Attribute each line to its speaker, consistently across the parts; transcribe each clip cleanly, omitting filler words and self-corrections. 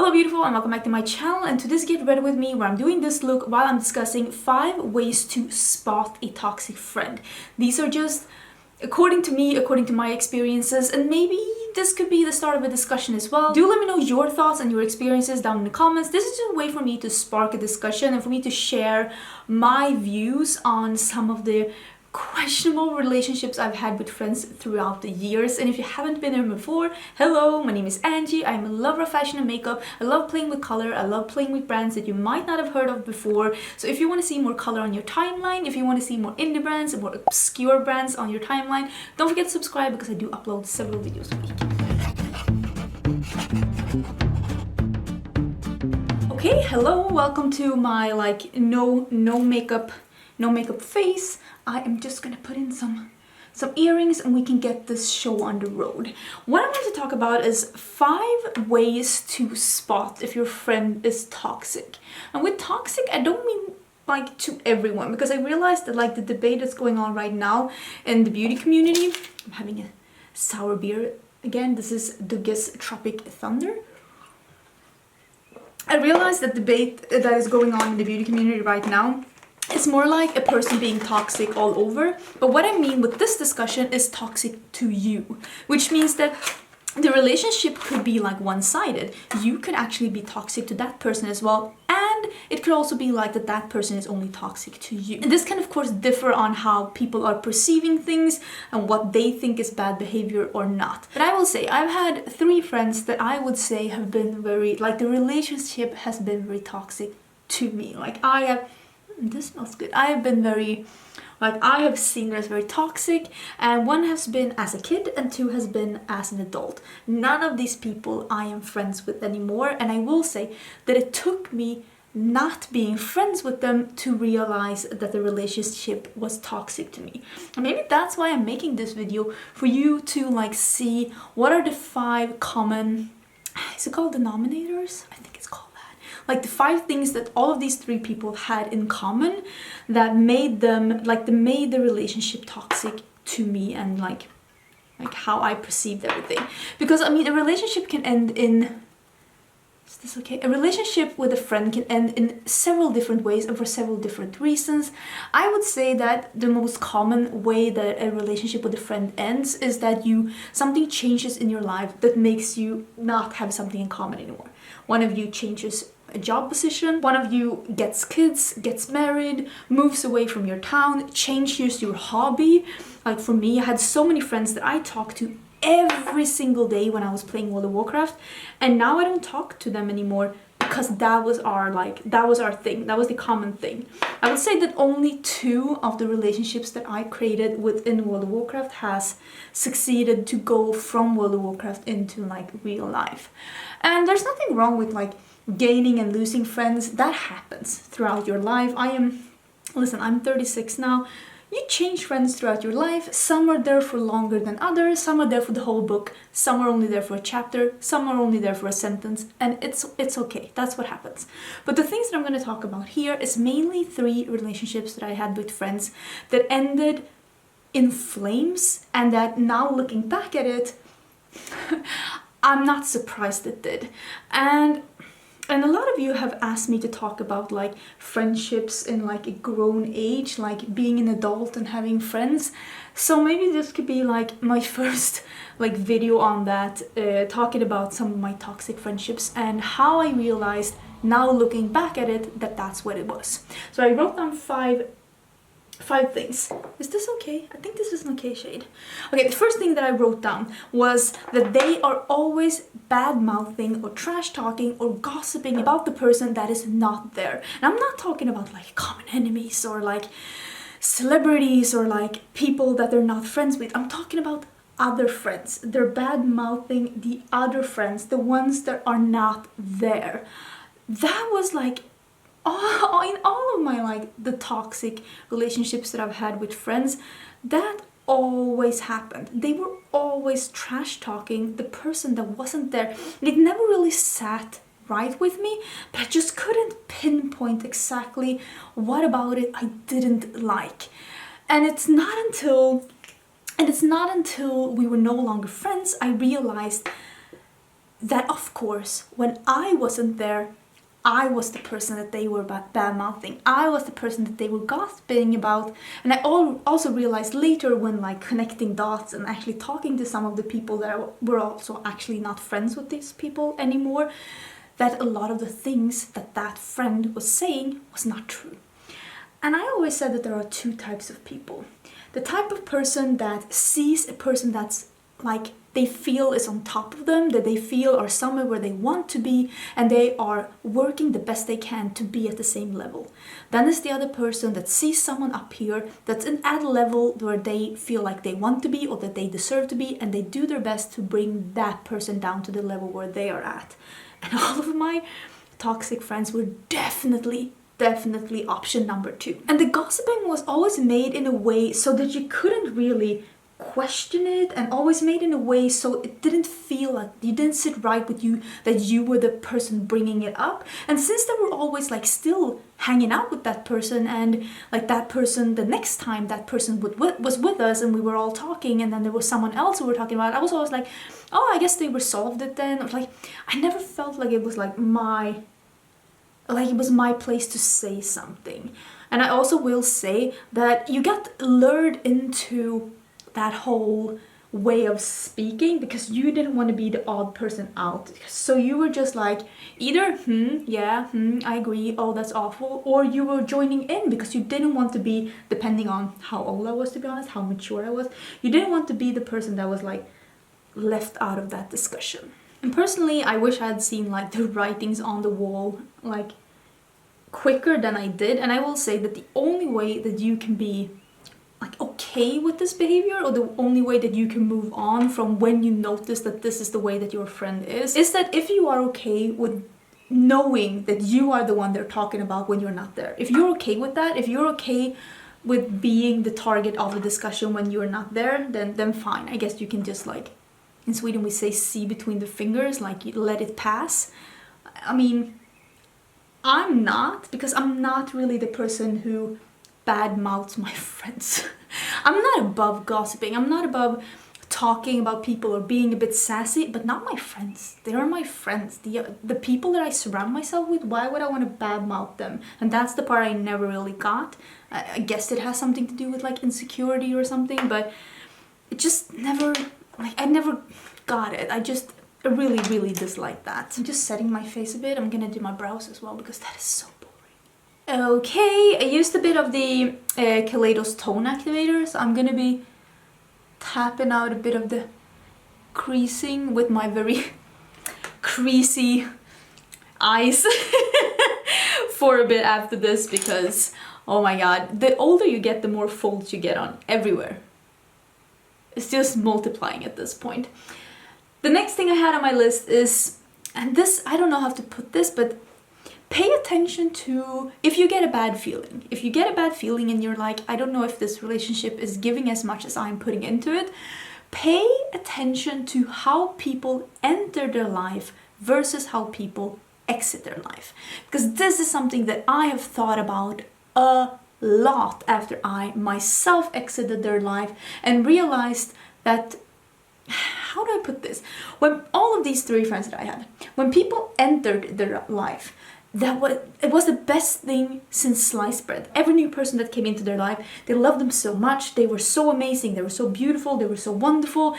Speaker 1: Hello beautiful and welcome back to my channel, and to this Get Ready With Me where I'm doing this look while I'm discussing 5 ways to spot a toxic friend. These are just according to me, according to my experiences, and maybe this could be the start of a discussion as well. Do let me know your thoughts and your experiences down in the comments. This is just a way for me to spark a discussion and for me to share my views on some of the questionable relationships I've had with friends throughout the years. And if you haven't been here before, hello, my name is Angie. I'm a lover of fashion and makeup. I love playing with color. I love playing with brands that you might not have heard of before. So if you want to see more color on your timeline, if you want to see more indie brands and more obscure brands on your timeline, don't forget to subscribe because I do upload several videos a week. Okay, hello, welcome to my no makeup face. I am just gonna put in some earrings and we can get this show on the road. What I'm going to talk about is 5 ways to spot if your friend is toxic. And with toxic, I don't mean like to everyone, because I realized that like the debate that's going on right now in the beauty community. I'm having a sour beer again. This is Dugas Tropic Thunder. I realized that debate that is going on in the beauty community right now, it's more like a person being toxic all over. But what I mean with this discussion is toxic to you, which means that the relationship could be like one-sided. You could actually be toxic to that person as well, and it could also be like that person is only toxic to you. And this can of course differ on how people are perceiving things and what they think is bad behavior or not. But I will say I've had 3 friends that I would say have been very, like the relationship has been very toxic to me. Like I have, this smells good. I have been very, I have seen her as very toxic, and 1 has been as a kid and 2 has been as an adult. None of these people I am friends with anymore, and I will say that it took me not being friends with them to realize that the relationship was toxic to me. And maybe that's why I'm making this video, for you to like see what are the 5 common, is it called denominators? I think it's called. Like the 5 things that all of these 3 people had in common that made them, made the relationship toxic to me, and like how I perceived everything. Because I mean, a relationship can end in, is this okay? A relationship with a friend can end in several different ways and for several different reasons. I would say that the most common way that a relationship with a friend ends is that something changes in your life that makes you not have something in common anymore. One of you changes a job position, one of you gets kids, gets married, moves away from your town, changes your hobby. Like for me, I had so many friends that I talked to every single day when I was playing World of Warcraft, and now I don't talk to them anymore because that was our thing, that was the common thing. I would say that only 2 of the relationships that I created within World of Warcraft has succeeded to go from World of Warcraft into like real life. And there's nothing wrong with like gaining and losing friends. That happens throughout your life. I'm 36 now. You change friends throughout your life. Some are there for longer than others. Some are there for the whole book. Some are only there for a chapter. Some are only there for a sentence. And it's okay. That's what happens. But the things that I'm going to talk about here is mainly 3 relationships that I had with friends that ended in flames, and that now looking back at it, I'm not surprised it did. And a lot of you have asked me to talk about like friendships in like a grown age, like being an adult and having friends. So maybe this could be like my first like video on that, talking about some of my toxic friendships and how I realized now looking back at it that that's what it was. So I wrote down 5 things. Is this okay? I think this is an okay shade. Okay, the first thing that I wrote down was that they are always bad-mouthing or trash-talking or gossiping about the person that is not there. And I'm not talking about like common enemies or like celebrities or like people that they're not friends with. I'm talking about other friends. They're bad-mouthing the other friends, the ones that are not there. That was like in all of my like the toxic relationships that I've had with friends, that always happened. They were always trash talking the person that wasn't there. And it never really sat right with me, but I just couldn't pinpoint exactly what about it I didn't like. And it's not until we were no longer friends I realized that of course, when I wasn't there, I was the person that they were bad-mouthing. I was the person that they were gossiping about. And I also realized later when like connecting dots and actually talking to some of the people that were also actually not friends with these people anymore, that a lot of the things that that friend was saying was not true. And I always said that there are two types of people. The type of person that sees a person that's like they feel is on top of them, that they feel are somewhere where they want to be, and they are working the best they can to be at the same level. Then is the other person that sees someone up here that's at a level where they feel like they want to be or that they deserve to be, and they do their best to bring that person down to the level where they are at. And all of my toxic friends were definitely option number 2. And the gossiping was always made in a way so that you couldn't really question it, and always made in a way so it didn't feel like you didn't sit right with you, that you were the person bringing it up. And since they were always like still hanging out with that person, and like that person, the next time that person was with us and we were all talking, and then there was someone else we were talking about, I was always like, oh, I guess they resolved it then. Or like, I never felt like it was like it was my place to say something. And I also will say that you get lured into that whole way of speaking because you didn't want to be the odd person out. So you were just like either I agree, oh that's awful, or you were joining in because you didn't want to be, depending on how old I was, to be honest, how mature I was, you didn't want to be the person that was like left out of that discussion. And personally, I wish I had seen like the writings on the wall like quicker than I did. And I will say that the only way that you can be like okay with this behavior, or the only way that you can move on from when you notice that this is the way that your friend is that if you are okay with knowing that you are the one they're talking about when you're not there. If you're okay with that, if you're okay with being the target of the discussion when you're not there, then fine. I guess you can just like, in Sweden we say see between the fingers, like you let it pass. I mean, I'm not, because I'm not really the person who bad mouths my friends. I'm not above gossiping, I'm not above talking about people or being a bit sassy, but not my friends. They are my friends. The people that I surround myself with, why would I want to bad mouth them? And that's the part I never really got. I guess it has something to do with like insecurity or something, but it just never, like I never got it. I really dislike that. I'm just setting my face a bit. I'm gonna do my brows as well because that is so boring. Okay, I used a bit of the Kaleidos tone activator, so I'm gonna be tapping out a bit of the creasing with my very creasy eyes for a bit after this, because oh my god, the older you get, the more folds you get on everywhere. It's just multiplying at this point. The next thing I had on my list is, and this, I don't know how to put this, but pay attention to if you get a bad feeling. If you get a bad feeling and you're like, I don't know if this relationship is giving as much as I'm putting into it, pay attention to how people enter their life versus how people exit their life. Because this is something that I have thought about a lot after I myself exited their life and realized that, how do I put this? When all of these 3 friends that I had, when people entered their life, it was the best thing since sliced bread. Every new person that came into their life, they loved them so much, they were so amazing, they were so beautiful, they were so wonderful.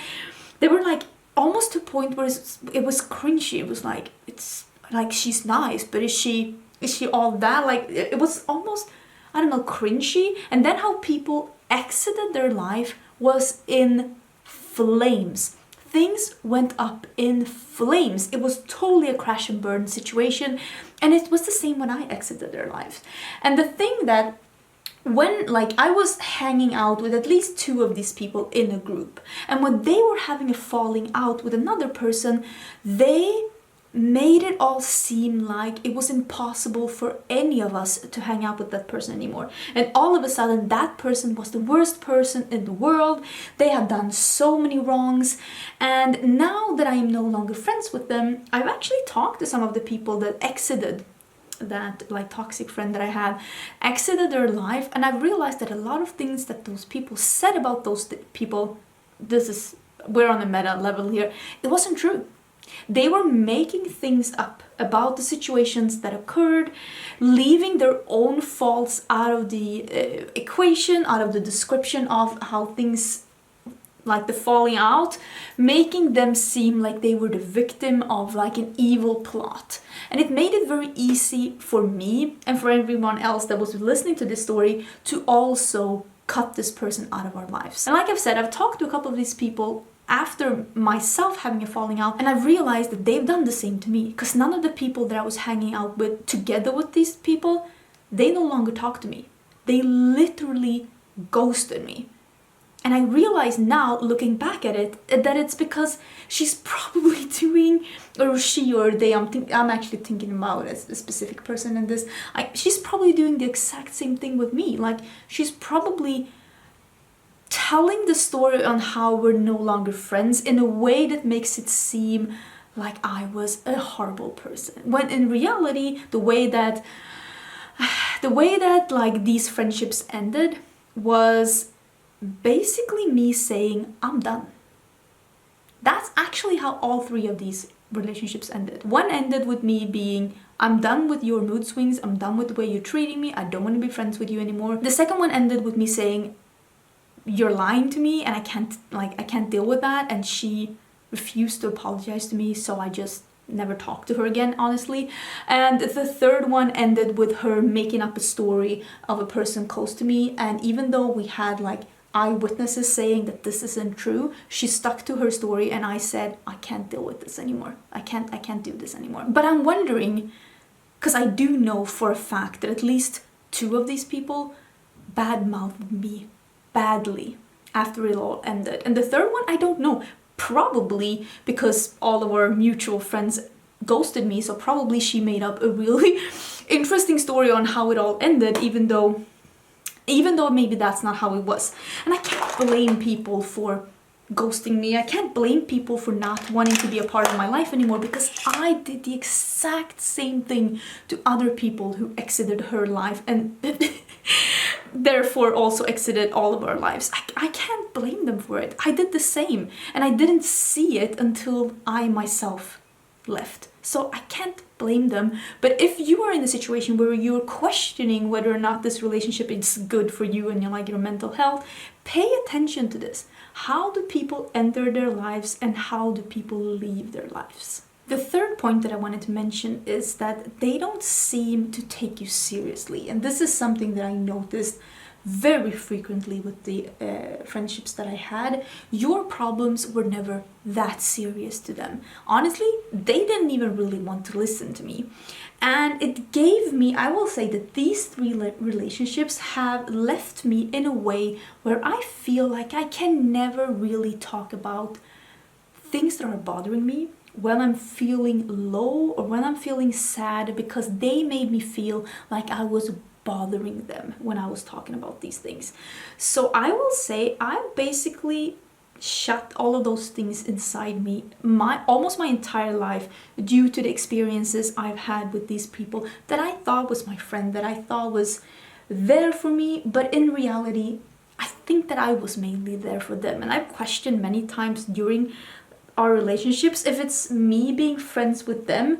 Speaker 1: They were like almost to a point where it was cringy. It was like, it's like she's nice, but is she all that? Like it was almost, I don't know, cringy. And then how people exited their life was in flames. Things went up in flames. It was totally a crash and burn situation. And it was the same when I exited their lives. And the thing that, when like I was hanging out with at least 2 of these people in a group, and when they were having a falling out with another person, they made it all seem like it was impossible for any of us to hang out with that person anymore. And all of a sudden that person was the worst person in the world. They had done so many wrongs, and now that I am no longer friends with them, I've actually talked to some of the people that exited, that like toxic friend that I had exited their life, and I've realized that a lot of things that those people said about those people, we're on a meta level here, it wasn't true. They were making things up about the situations that occurred, leaving their own faults out of the equation, out of the description of how things, like the falling out, making them seem like they were the victim of like an evil plot. And it made it very easy for me and for everyone else that was listening to this story to also cut this person out of our lives. And like I've said, I've talked to a couple of these people after myself having a falling out, and I've realized that they've done the same to me, because none of the people that I was hanging out with together with these people, they no longer talk to me. They literally ghosted me. And I realize now, looking back at it, that it's because she's probably doing, or she or they, I'm actually thinking about as a specific person in this, she's probably doing the exact same thing with me. Like, she's probably telling the story on how we're no longer friends in a way that makes it seem like I was a horrible person. When in reality, the way that like these friendships ended was basically me saying, I'm done. That's actually how all three of these relationships ended. One ended with me being, I'm done with your mood swings, I'm done with the way you're treating me, I don't want to be friends with you anymore. The second one ended with me saying, you're lying to me and I can't deal with that, and she refused to apologize to me, so I just never talked to her again, honestly. And the third one ended with her making up a story of a person close to me, and even though we had like eyewitnesses saying that this isn't true, she stuck to her story, and I said, I can't deal with this anymore. I can't do this anymore. But I'm wondering, because I do know for a fact that at least two of these people badmouthed me badly after it all ended. And the third one, I don't know. Probably because all of our mutual friends ghosted me, so probably she made up a really interesting story on how it all ended, even though maybe that's not how it was. And I can't blame people for ghosting me. I can't blame people for not wanting to be a part of my life anymore, because I did the exact same thing to other people who exited her life and therefore also exited all of our lives. I can't blame them for it. I did the same, and I didn't see it until I myself left. So I can't blame them. But if you are in a situation where you're questioning whether or not this relationship is good for you and your mental health, pay attention to this. How do people enter their lives and how do people leave their lives? The third point that I wanted to mention is that they don't seem to take you seriously. And this is something that I noticed very frequently with the friendships that I had. Your problems were never that serious to them. Honestly, they didn't even really want to listen to me. And it gave me, I will say that these three relationships have left me in a way where I feel like I can never really talk about things that are bothering me when I'm feeling low or when I'm feeling sad, because they made me feel like I was bothering them when I was talking about these things. So I will say I basically shut all of those things inside me almost my entire life due to the experiences I've had with these people that I thought was my friend, that I thought was there for me, but in reality I think that I was mainly there for them. And I've questioned many times during our relationships if it's me being friends with them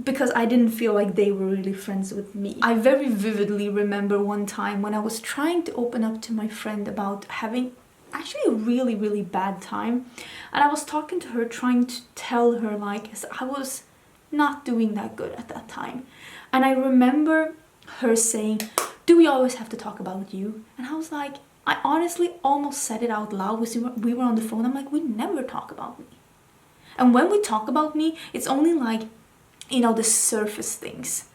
Speaker 1: because I didn't feel like they were really friends with me. I very vividly remember one time when I was trying to open up to my friend about having actually a really, really bad time. And I was talking to her, trying to tell her like I was not doing that good at that time. And I remember her saying, do we always have to talk about you? And I was like, I honestly almost said it out loud. We were on the phone. I'm like, we never talk about me. And when we talk about me, it's only like, the surface things.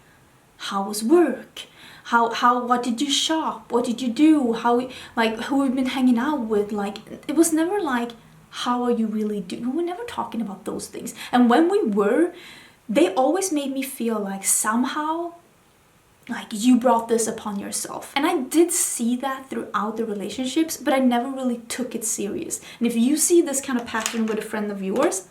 Speaker 1: How was work? What did you shop? What did you do? Who we've been hanging out with? Like, it was never like, how are you really doing? We were never talking about those things. And when we were, they always made me feel like somehow, like you brought this upon yourself. And I did see that throughout the relationships, but I never really took it serious. And if you see this kind of pattern with a friend of yours,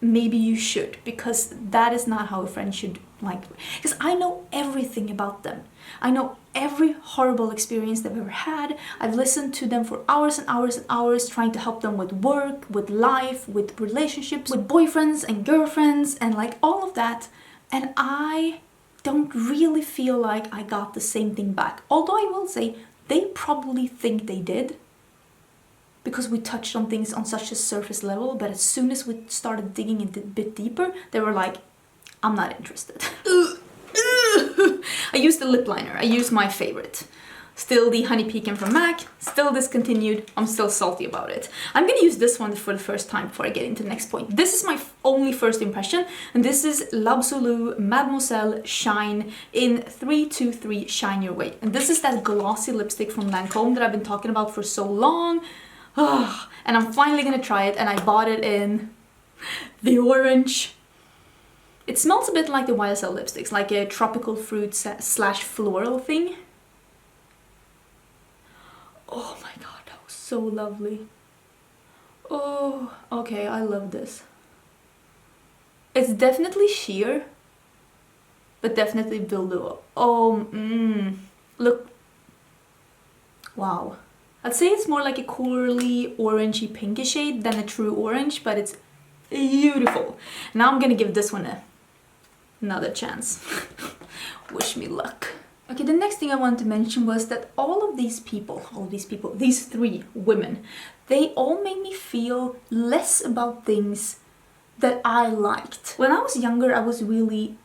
Speaker 1: maybe you should, because that is not how a friend should like. Because I know everything about them. I know every horrible experience they've ever had. I've listened to them for hours and hours and hours, trying to help them with work, with life, with relationships, with boyfriends and girlfriends, and like all of that. And I don't really feel like I got the same thing back. Although I will say they probably think they did, because we touched on things on such a surface level, but as soon as we started digging into a bit deeper, they were like, I'm not interested. I used the lip liner. I used my favorite. Still the Honey Pecan from MAC, still discontinued. I'm still salty about it. I'm gonna use this one for the first time before I get into the next point. This is my only first impression, and this is L'Absolu Mademoiselle Shine in 323 Shine Your Way. And this is that glossy lipstick from Lancome that I've been talking about for so long. And I'm finally gonna try it, and I bought it in the orange. It smells a bit like the YSL lipsticks, like a tropical fruit slash floral thing. Oh my god, that was so lovely. Oh, okay, I love this. It's definitely sheer, but definitely buildup. Oh, look. Wow. I'd say it's more like a corally, orangey, pinky shade than a true orange, but it's beautiful. Now I'm gonna give this one another chance. Wish me luck. Okay, the next thing I wanted to mention was that these three women, they all made me feel less about things that I liked. When I was younger, I was really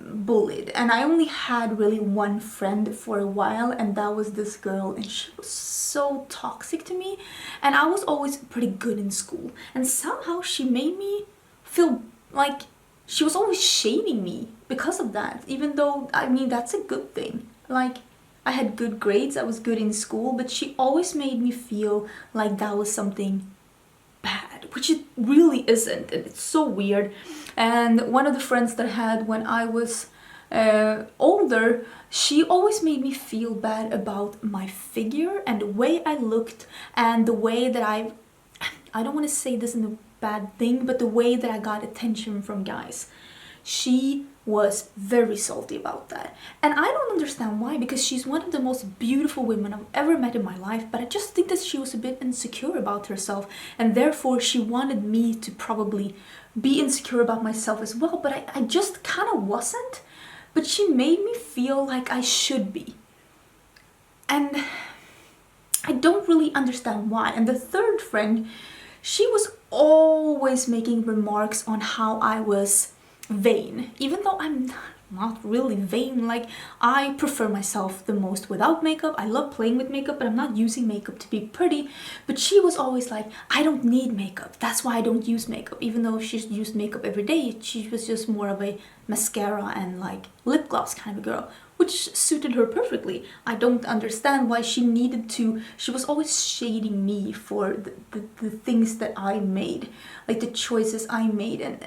Speaker 1: bullied, and I only had really one friend for a while, and that was this girl, and she was so toxic to me, and I was always pretty good in school, and somehow she made me feel like she was always shaming me because of that, even though, I mean, that's a good thing. Like, I had good grades, I was good in school, but she always made me feel like that was something bad, which it really isn't, and it's so weird. And one of the friends that I had when I was older, she always made me feel bad about my figure and the way I looked, and the way that I don't want to say this in a bad thing, but the way that I got attention from guys. She was very salty about that, and I don't understand why, because she's one of the most beautiful women I've ever met in my life, but I just think that she was a bit insecure about herself, and therefore she wanted me to probably be insecure about myself as well, but I just kind of wasn't, but she made me feel like I should be, and I don't really understand why. And the third friend, she was always making remarks on how I was vain, even though I'm not really vain. Like, I prefer myself the most without makeup. I love playing with makeup, but I'm not using makeup to be pretty. But she was always like, I don't need makeup, that's why I don't use makeup, even though she's used makeup every day. She was just more of a mascara and like lip gloss kind of a girl, which suited her perfectly. I don't understand why she needed to. She was always shading me for the things that I made, like the choices I made, and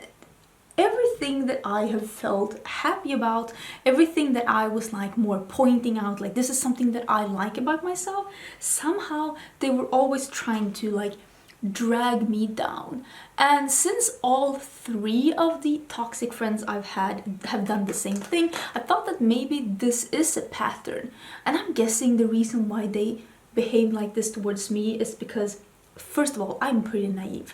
Speaker 1: everything that I have felt happy about, everything that I was like more pointing out, like this is something that I like about myself, somehow they were always trying to like drag me down. And since all three of the toxic friends I've had have done the same thing, I thought that maybe this is a pattern. And I'm guessing the reason why they behave like this towards me is because, first of all, I'm pretty naive.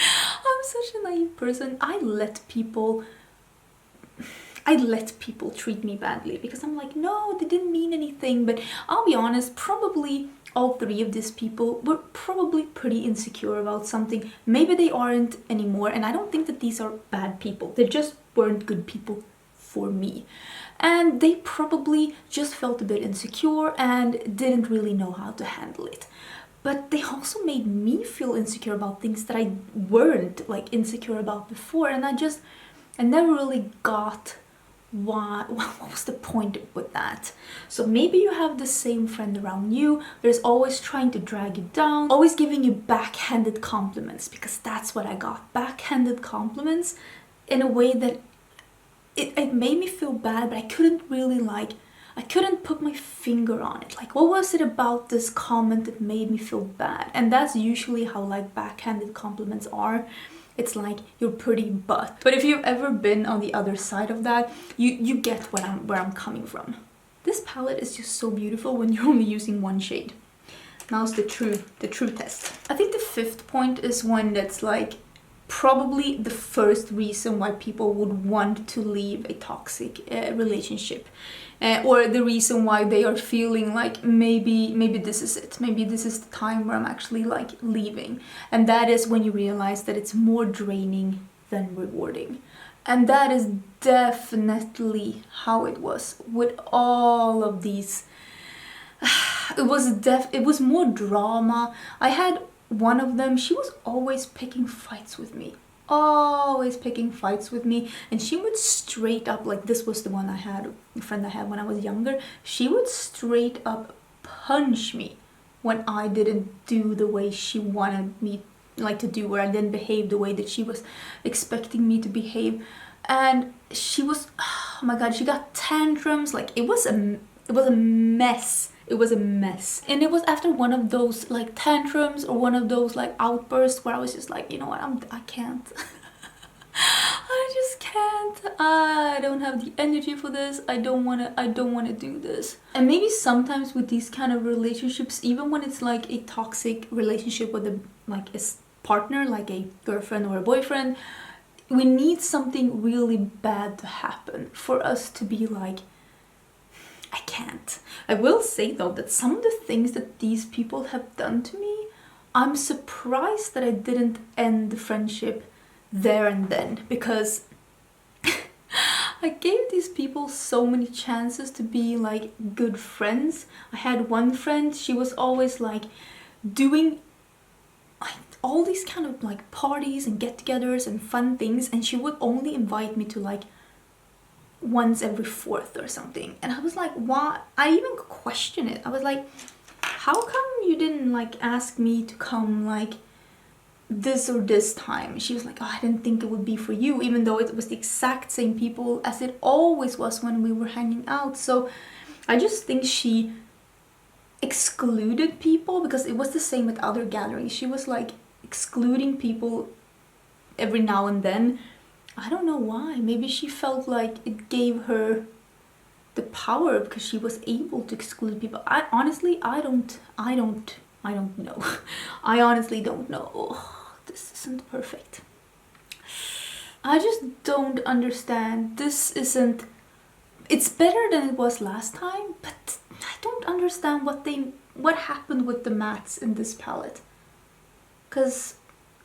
Speaker 1: I'm such a naive person. I let people treat me badly because I'm like, no, they didn't mean anything. But I'll be honest, probably all three of these people were probably pretty insecure about something. Maybe they aren't anymore, and I don't think that these are bad people. They just weren't good people for me. And they probably just felt a bit insecure and didn't really know how to handle it. But they also made me feel insecure about things that I weren't like insecure about before, and I never really got what was the point with that. So maybe you have the same friend around you that's always trying to drag you down, always giving you backhanded compliments, because that's what I got, backhanded compliments, in a way that it made me feel bad, but I couldn't really I couldn't put my finger on it. Like, what was it about this comment that made me feel bad? And that's usually how like backhanded compliments are. it's like you're pretty butt. But if you've ever been on the other side of that, you get where I'm coming from. This palette is just so beautiful when you're only using one shade. Now's the true test. I think the fifth point is one that's like probably the first reason why people would want to leave a toxic relationship. Or the reason why they are feeling like maybe this is it. Maybe this is the time where I'm actually like leaving. And that is when you realize that it's more draining than rewarding. And that is definitely how it was with all of these. It was more drama. I had one of them, she was always picking fights with me. Always picking fights with me, and she would straight up, like this was the one I had, a friend I had when I was younger, she would straight up punch me when I didn't do the way she wanted me like to do, or I didn't behave the way that she was expecting me to behave. And she was, oh my god, she got tantrums, like it was a mess. It was a mess. And it was after one of those like tantrums or one of those like outbursts where I was just like, you know what, I can't. I just can't. I don't have the energy for this. I don't wanna do this. And maybe sometimes with these kind of relationships, even when it's like a toxic relationship with a partner, like a girlfriend or a boyfriend, we need something really bad to happen for us to be like, I can't. I will say though that some of the things that these people have done to me, I'm surprised that I didn't end the friendship there and then, because I gave these people so many chances to be like good friends. I had one friend, she was always like doing like all these kind of like parties and get-togethers and fun things, and she would only invite me to like once every fourth or something. And I was like, why? I even questioned it. I was like, how come you didn't like ask me to come like this or this time? And she was like, oh, I didn't think it would be for you, even though it was the exact same people as it always was when we were hanging out. So I just think she excluded people, because it was the same with other gatherings. She was like excluding people every now and then. I don't know why. Maybe she felt like it gave her the power because she was able to exclude people. I honestly don't know. I honestly don't know. Oh, this isn't perfect. I just don't understand. This isn't... It's better than it was last time, but I don't understand what happened with the mattes in this palette. Because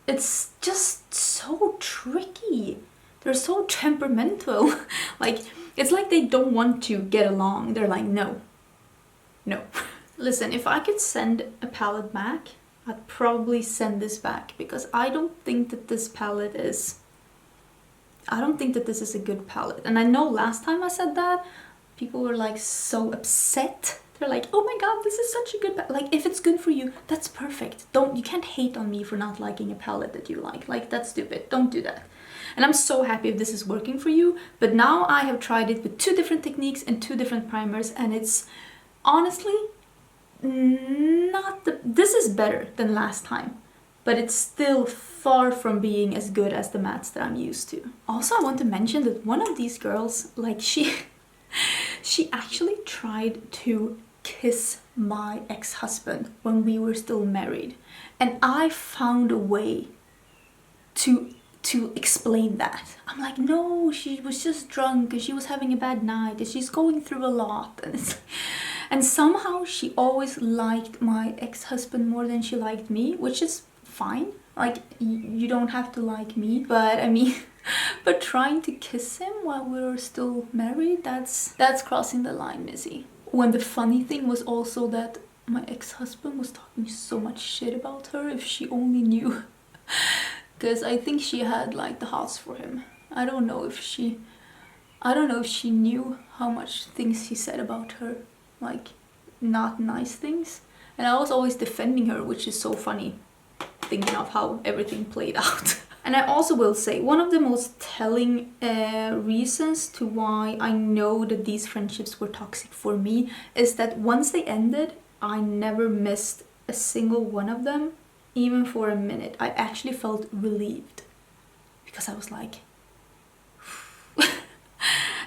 Speaker 1: it's just so tricky. They're so temperamental. Like, it's like they don't want to get along. They're like, no. Listen, if I could send a palette back, I'd probably send this back, because I don't think that this palette is... I don't think that this is a good palette. And I know last time I said that, people were like so upset. They're like, oh my god, this is such a good palette. Like, if it's good for you, that's perfect. You can't hate on me for not liking a palette that you like. Like, that's stupid. Don't do that. And I'm so happy if this is working for you. But now I have tried it with 2 different techniques and 2 different primers, and it's honestly not the... This is better than last time, but it's still far from being as good as the mattes that I'm used to. Also, I want to mention that one of these girls, like she actually tried to kiss my ex-husband when we were still married. And I found a way to explain that. I'm like, no, she was just drunk and she was having a bad night and she's going through a lot. And somehow she always liked my ex-husband more than she liked me, which is fine. Like, you don't have to like me, but I mean, but trying to kiss him while we were still married, that's crossing the line, Missy. When the funny thing was also that my ex-husband was talking so much shit about her, if she only knew. Because I think she had like the hots for him. I don't know if she knew how much things he said about her, like not nice things. And I was always defending her, which is so funny, thinking of how everything played out. And I also will say, one of the most telling reasons to why I know that these friendships were toxic for me is that once they ended, I never missed a single one of them, even for a minute. I actually felt relieved. because I was like,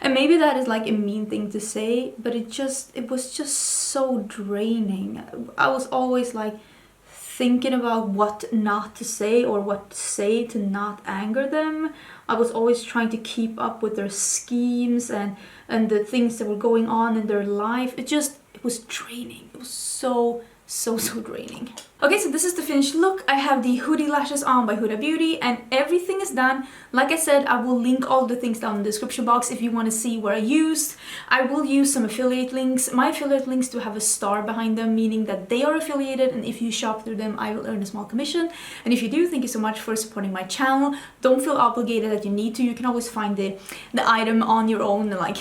Speaker 1: and maybe that is like a mean thing to say, but it was just so draining. I was always like thinking about what not to say or what to say to not anger them. I was always trying to keep up with their schemes and the things that were going on in their life. It was draining. It was so draining. Okay, so this is the finished look. I have the hoodie lashes on by Huda Beauty and everything is done. Like I said, I will link all the things down in the description box if you want to see what I used. I will use some affiliate links. My affiliate links do have a star behind them, meaning that they are affiliated, and if you shop through them, I will earn a small commission. And if you do, thank you so much for supporting my channel. Don't feel obligated that you need to. You can always find the item on your own, like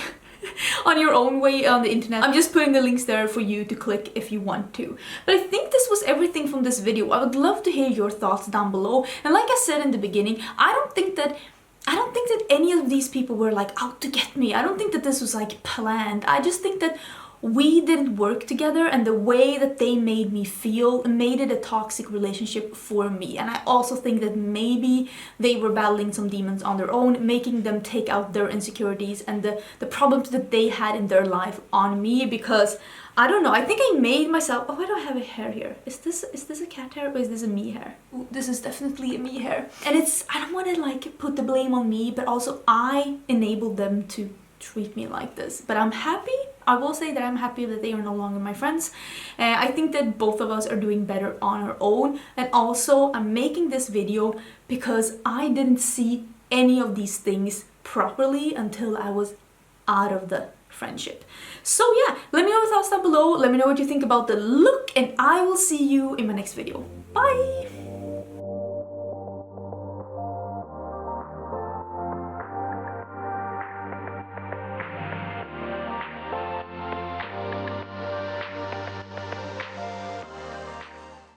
Speaker 1: on your own way on the internet. I'm just putting the links there for you to click if you want to. But I think this was everything from this video. I would love to hear your thoughts down below. And like I said in the beginning, I don't think that any of these people were like out to get me. I don't think that this was like planned. I just think that we didn't work together, and the way that they made me feel made it a toxic relationship for me. And I also think that maybe they were battling some demons on their own, making them take out their insecurities and the problems that they had in their life on me, because I don't know, I think I made myself... Oh, why do I have a hair here? Is this a cat hair or is this a me hair? Ooh, this is definitely a me hair. And I don't want to like put the blame on me, but also I enabled them to treat me like this. But I'm happy. I will say that I'm happy that they are no longer my friends. I think that both of us are doing better on our own. And also, I'm making this video because I didn't see any of these things properly until I was out of the friendship. So yeah, let me know your thoughts down below. Let me know what you think about the look, and I will see you in my next video. Bye!